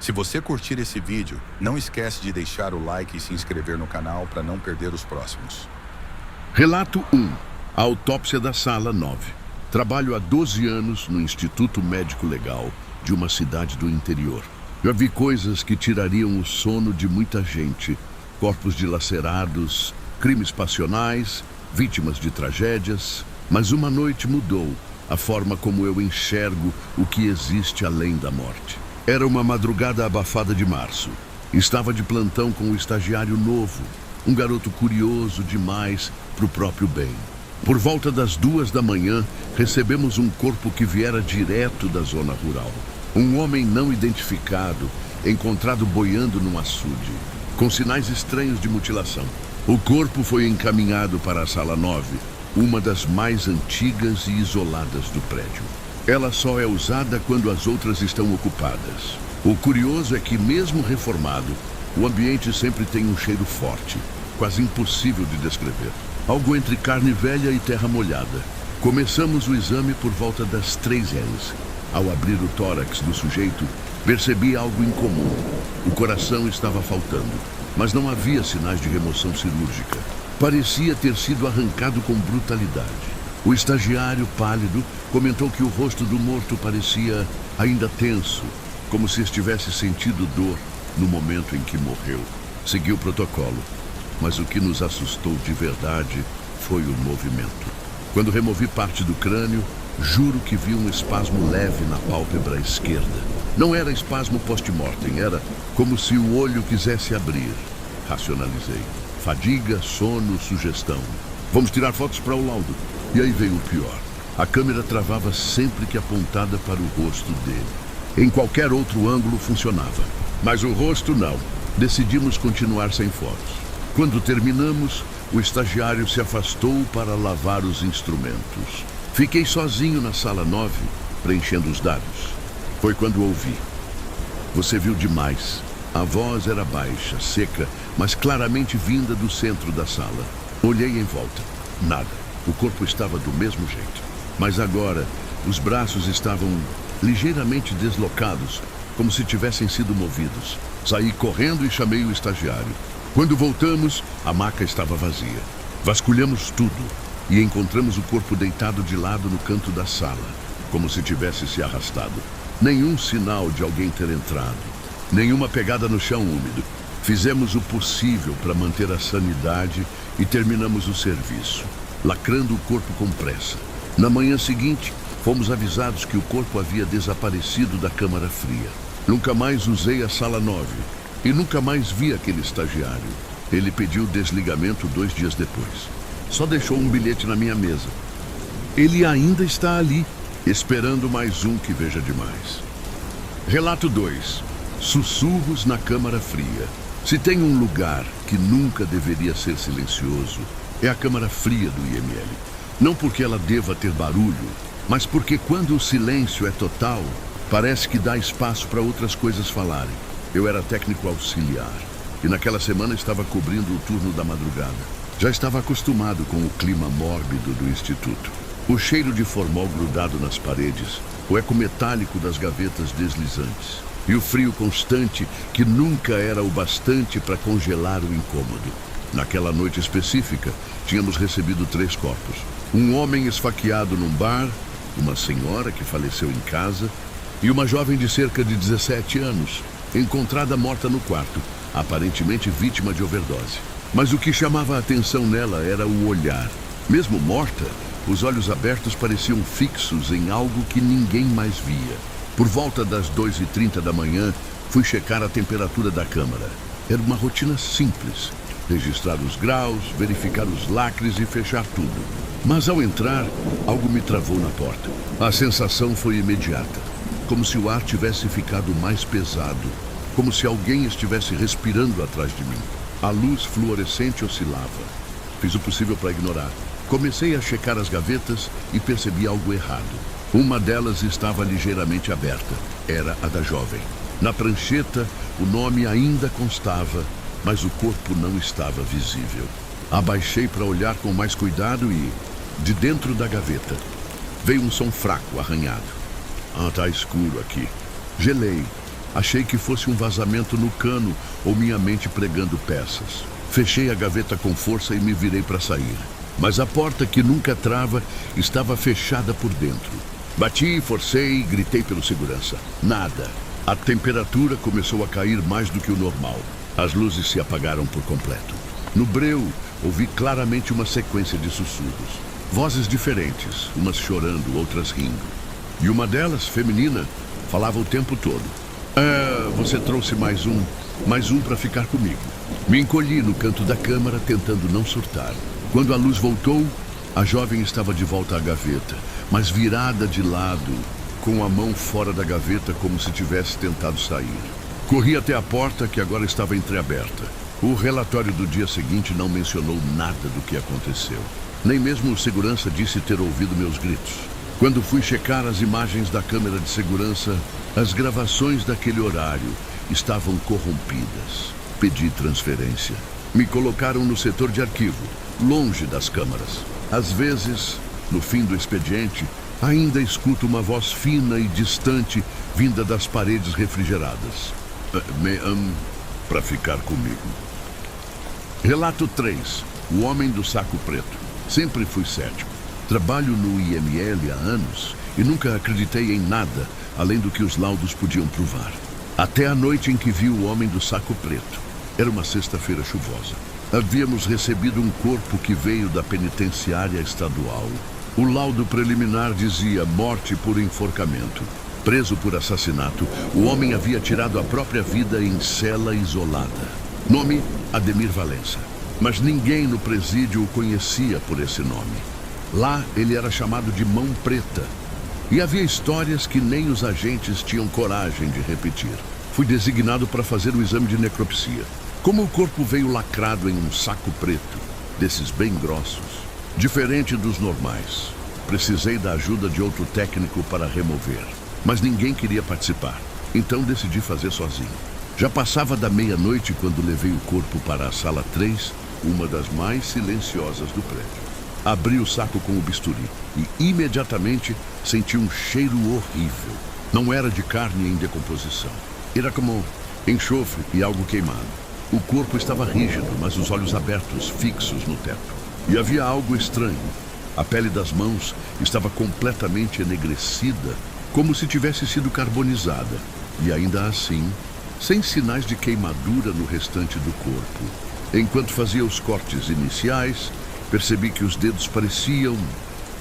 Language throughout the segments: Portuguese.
Se você curtir esse vídeo, não esquece de deixar o like e se inscrever no canal para não perder os próximos. Relato 1. A autópsia da sala 9. Trabalho há 12 anos no Instituto Médico Legal de uma cidade do interior. Já vi coisas que tirariam o sono de muita gente. Corpos dilacerados, crimes passionais, vítimas de tragédias. Mas uma noite mudou a forma como eu enxergo o que existe além da morte. Era uma madrugada abafada de março. Estava de plantão com um estagiário novo, um garoto curioso demais para o próprio bem. Por volta das 2 da manhã, recebemos um corpo que viera direto da zona rural. Um homem não identificado, encontrado boiando num açude, com sinais estranhos de mutilação. O corpo foi encaminhado para a sala 9, uma das mais antigas e isoladas do prédio. Ela só é usada quando as outras estão ocupadas. O curioso é que, mesmo reformado, o ambiente sempre tem um cheiro forte, quase impossível de descrever. Algo entre carne velha e terra molhada. Começamos o exame por volta das 3h. Ao abrir o tórax do sujeito, percebi algo incomum. O coração estava faltando, mas não havia sinais de remoção cirúrgica. Parecia ter sido arrancado com brutalidade. O estagiário, pálido, comentou que o rosto do morto parecia ainda tenso, como se estivesse sentindo dor no momento em que morreu. Segui o protocolo, mas o que nos assustou de verdade foi o movimento. Quando removi parte do crânio, juro que vi um espasmo leve na pálpebra esquerda. Não era espasmo post-mortem, era como se o olho quisesse abrir. Racionalizei. Fadiga, sono, sugestão. Vamos tirar fotos para o laudo. E aí veio o pior. A câmera travava sempre que apontada para o rosto dele. Em qualquer outro ângulo funcionava. Mas o rosto não. Decidimos continuar sem fotos. Quando terminamos, o estagiário se afastou para lavar os instrumentos. Fiquei sozinho na sala 9, preenchendo os dados. Foi quando ouvi. Você viu demais. A voz era baixa, seca, mas claramente vinda do centro da sala. Olhei em volta. Nada. O corpo estava do mesmo jeito. Mas agora, os braços estavam ligeiramente deslocados, como se tivessem sido movidos. Saí correndo e chamei o estagiário. Quando voltamos, a maca estava vazia. Vasculhamos tudo e encontramos o corpo deitado de lado no canto da sala, como se tivesse se arrastado. Nenhum sinal de alguém ter entrado. Nenhuma pegada no chão úmido. Fizemos o possível para manter a sanidade e terminamos o serviço, lacrando o corpo com pressa. Na manhã seguinte, fomos avisados que o corpo havia desaparecido da câmara fria. Nunca mais usei a sala 9 e nunca mais vi aquele estagiário. Ele pediu desligamento 2 dias depois. Só deixou um bilhete na minha mesa. Ele ainda está ali, esperando mais um que veja demais. Relato 2. Sussurros na câmara fria. Se tem um lugar que nunca deveria ser silencioso, é a câmara fria do IML. Não porque ela deva ter barulho, mas porque quando o silêncio é total, parece que dá espaço para outras coisas falarem. Eu era técnico auxiliar e naquela semana estava cobrindo o turno da madrugada. Já estava acostumado com o clima mórbido do instituto. O cheiro de formol grudado nas paredes, o eco metálico das gavetas deslizantes e o frio constante que nunca era o bastante para congelar o incômodo. Naquela noite específica, tínhamos recebido 3 corpos. Um homem esfaqueado num bar, uma senhora que faleceu em casa e uma jovem de cerca de 17 anos, encontrada morta no quarto, aparentemente vítima de overdose. Mas o que chamava a atenção nela era o olhar. Mesmo morta, os olhos abertos pareciam fixos em algo que ninguém mais via. Por volta das 2h30 da manhã, fui checar a temperatura da câmara. Era uma rotina simples. Registrar os graus, verificar os lacres e fechar tudo. Mas ao entrar, algo me travou na porta. A sensação foi imediata. Como se o ar tivesse ficado mais pesado. Como se alguém estivesse respirando atrás de mim. A luz fluorescente oscilava. Fiz o possível para ignorar. Comecei a checar as gavetas e percebi algo errado. Uma delas estava ligeiramente aberta. Era a da jovem. Na prancheta, o nome ainda constava, mas o corpo não estava visível. Abaixei para olhar com mais cuidado e, de dentro da gaveta, veio um som fraco, arranhado. Tá escuro aqui. Gelei. Achei que fosse um vazamento no cano ou minha mente pregando peças. Fechei a gaveta com força e me virei para sair. Mas a porta, que nunca trava, estava fechada por dentro. Bati, forcei e gritei pelo segurança. Nada. A temperatura começou a cair mais do que o normal. As luzes se apagaram por completo. No breu, ouvi claramente uma sequência de sussurros. Vozes diferentes, umas chorando, outras rindo. E uma delas, feminina, falava o tempo todo. Você trouxe mais um para ficar comigo. Me encolhi no canto da câmara, tentando não surtar. Quando a luz voltou, a jovem estava de volta à gaveta, mas virada de lado, com a mão fora da gaveta como se tivesse tentado sair. Corri até a porta, que agora estava entreaberta. O relatório do dia seguinte não mencionou nada do que aconteceu. Nem mesmo o segurança disse ter ouvido meus gritos. Quando fui checar as imagens da câmera de segurança, as gravações daquele horário estavam corrompidas. Pedi transferência. Me colocaram no setor de arquivo, longe das câmaras. Às vezes, no fim do expediente, ainda escuto uma voz fina e distante vinda das paredes refrigeradas. Para ficar comigo. Relato 3. O Homem do Saco Preto. Sempre fui cético. Trabalho no IML há anos e nunca acreditei em nada além do que os laudos podiam provar. Até a noite em que vi o Homem do Saco Preto. Era uma sexta-feira chuvosa. Havíamos recebido um corpo que veio da penitenciária estadual. O laudo preliminar dizia morte por enforcamento. Preso por assassinato, o homem havia tirado a própria vida em cela isolada. Nome: Ademir Valença. Mas ninguém no presídio o conhecia por esse nome. Lá ele era chamado de Mão Preta. E havia histórias que nem os agentes tinham coragem de repetir. Fui designado para fazer o exame de necropsia. Como o corpo veio lacrado em um saco preto, desses bem grossos, diferente dos normais, precisei da ajuda de outro técnico para remover. Mas ninguém queria participar, então decidi fazer sozinho. Já passava da meia-noite quando levei o corpo para a sala 3, uma das mais silenciosas do prédio. Abri o saco com o bisturi e imediatamente senti um cheiro horrível. Não era de carne em decomposição. Era como enxofre e algo queimado. O corpo estava rígido, mas os olhos abertos, fixos no teto. E havia algo estranho. A pele das mãos estava completamente enegrecida, como se tivesse sido carbonizada. E ainda assim, sem sinais de queimadura no restante do corpo. Enquanto fazia os cortes iniciais, percebi que os dedos pareciam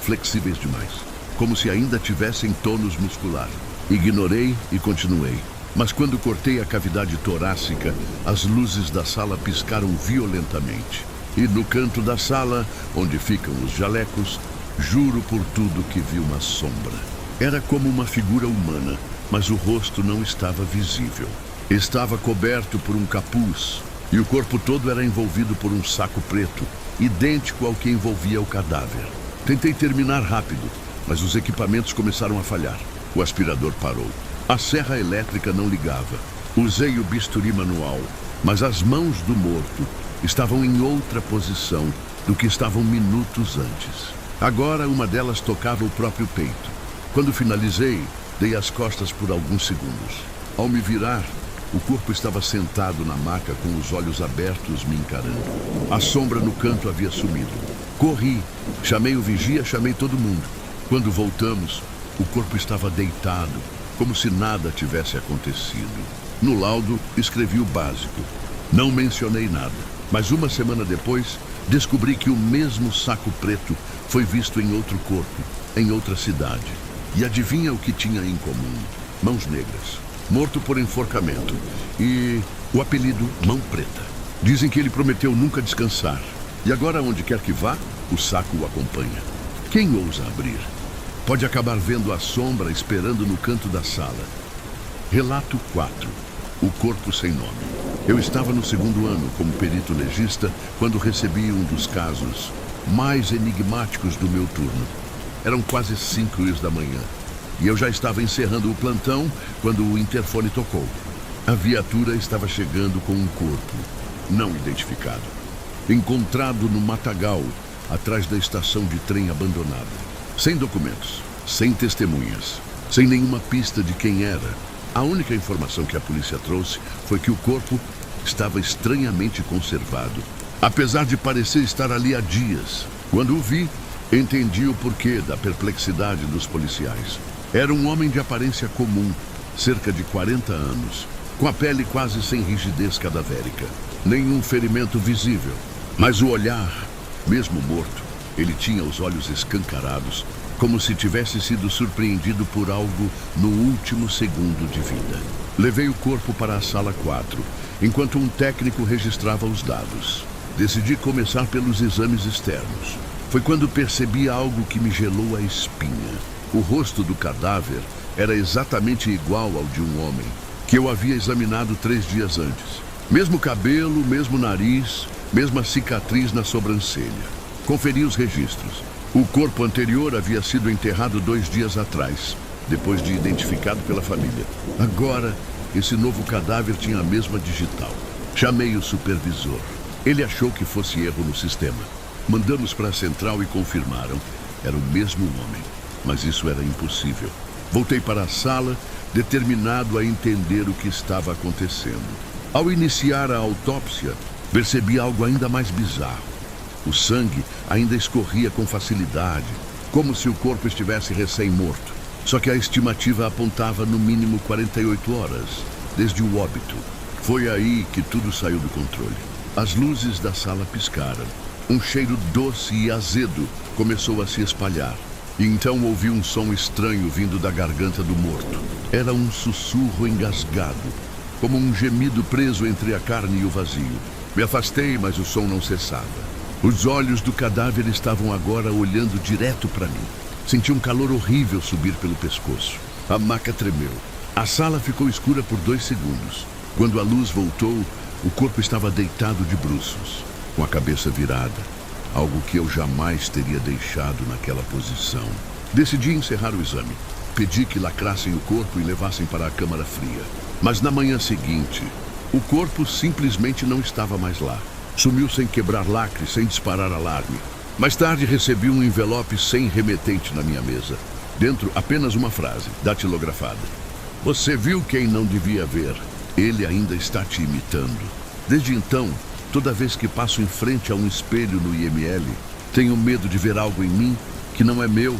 flexíveis demais, como se ainda tivessem tônus muscular. Ignorei e continuei. Mas quando cortei a cavidade torácica, as luzes da sala piscaram violentamente. E no canto da sala, onde ficam os jalecos, juro por tudo que vi uma sombra. Era como uma figura humana, mas o rosto não estava visível. Estava coberto por um capuz, e o corpo todo era envolvido por um saco preto, idêntico ao que envolvia o cadáver. Tentei terminar rápido, mas os equipamentos começaram a falhar. O aspirador parou. A serra elétrica não ligava. Usei o bisturi manual, mas as mãos do morto estavam em outra posição do que estavam minutos antes. Agora uma delas tocava o próprio peito. Quando finalizei, dei as costas por alguns segundos. Ao me virar, o corpo estava sentado na maca com os olhos abertos me encarando. A sombra no canto havia sumido. Corri, chamei o vigia, chamei todo mundo. Quando voltamos, o corpo estava deitado, como se nada tivesse acontecido. No laudo, escrevi o básico. Não mencionei nada, mas uma semana depois, descobri que o mesmo saco preto foi visto em outro corpo, em outra cidade. E adivinha o que tinha em comum? Mãos negras, morto por enforcamento, e o apelido Mão Preta. Dizem que ele prometeu nunca descansar. E agora, onde quer que vá, o saco o acompanha. Quem ousa abrir? Pode acabar vendo a sombra esperando no canto da sala. Relato 4. O corpo sem nome. Eu estava no segundo ano como perito legista quando recebi um dos casos mais enigmáticos do meu turno. Eram quase 5 da manhã e eu já estava encerrando o plantão quando o interfone tocou. A viatura estava chegando com um corpo não identificado, encontrado no matagal atrás da estação de trem abandonada. Sem documentos, sem testemunhas, sem nenhuma pista de quem era. A única informação que a polícia trouxe foi que o corpo estava estranhamente conservado, apesar de parecer estar ali há dias. Quando o vi, entendi o porquê da perplexidade dos policiais. Era um homem de aparência comum, cerca de 40 anos, com a pele quase sem rigidez cadavérica. Nenhum ferimento visível, mas o olhar, mesmo morto, ele tinha os olhos escancarados, como se tivesse sido surpreendido por algo no último segundo de vida. Levei o corpo para a sala 4, enquanto um técnico registrava os dados. Decidi começar pelos exames externos. Foi quando percebi algo que me gelou a espinha. O rosto do cadáver era exatamente igual ao de um homem, que eu havia examinado 3 dias antes. Mesmo cabelo, mesmo nariz, mesma cicatriz na sobrancelha. Conferi os registros. O corpo anterior havia sido enterrado 2 dias atrás, depois de identificado pela família. Agora, esse novo cadáver tinha a mesma digital. Chamei o supervisor. Ele achou que fosse erro no sistema. Mandamos para a central e confirmaram. Era o mesmo homem, mas isso era impossível. Voltei para a sala, determinado a entender o que estava acontecendo. Ao iniciar a autópsia, percebi algo ainda mais bizarro. O sangue ainda escorria com facilidade, como se o corpo estivesse recém-morto. Só que a estimativa apontava no mínimo 48 horas, desde o óbito. Foi aí que tudo saiu do controle. As luzes da sala piscaram. Um cheiro doce e azedo começou a se espalhar. E então ouvi um som estranho vindo da garganta do morto. Era um sussurro engasgado, como um gemido preso entre a carne e o vazio. Me afastei, mas o som não cessava. Os olhos do cadáver estavam agora olhando direto para mim. Senti um calor horrível subir pelo pescoço. A maca tremeu. A sala ficou escura por 2 segundos. Quando a luz voltou, o corpo estava deitado de bruços, com a cabeça virada, algo que eu jamais teria deixado naquela posição. Decidi encerrar o exame. Pedi que lacrassem o corpo e levassem para a câmara fria. Mas na manhã seguinte, o corpo simplesmente não estava mais lá. Sumiu sem quebrar lacre, sem disparar alarme. Mais tarde recebi um envelope sem remetente na minha mesa. Dentro, apenas uma frase, datilografada. Você viu quem não devia ver. Ele ainda está te imitando. Desde então, toda vez que passo em frente a um espelho no IML, tenho medo de ver algo em mim que não é meu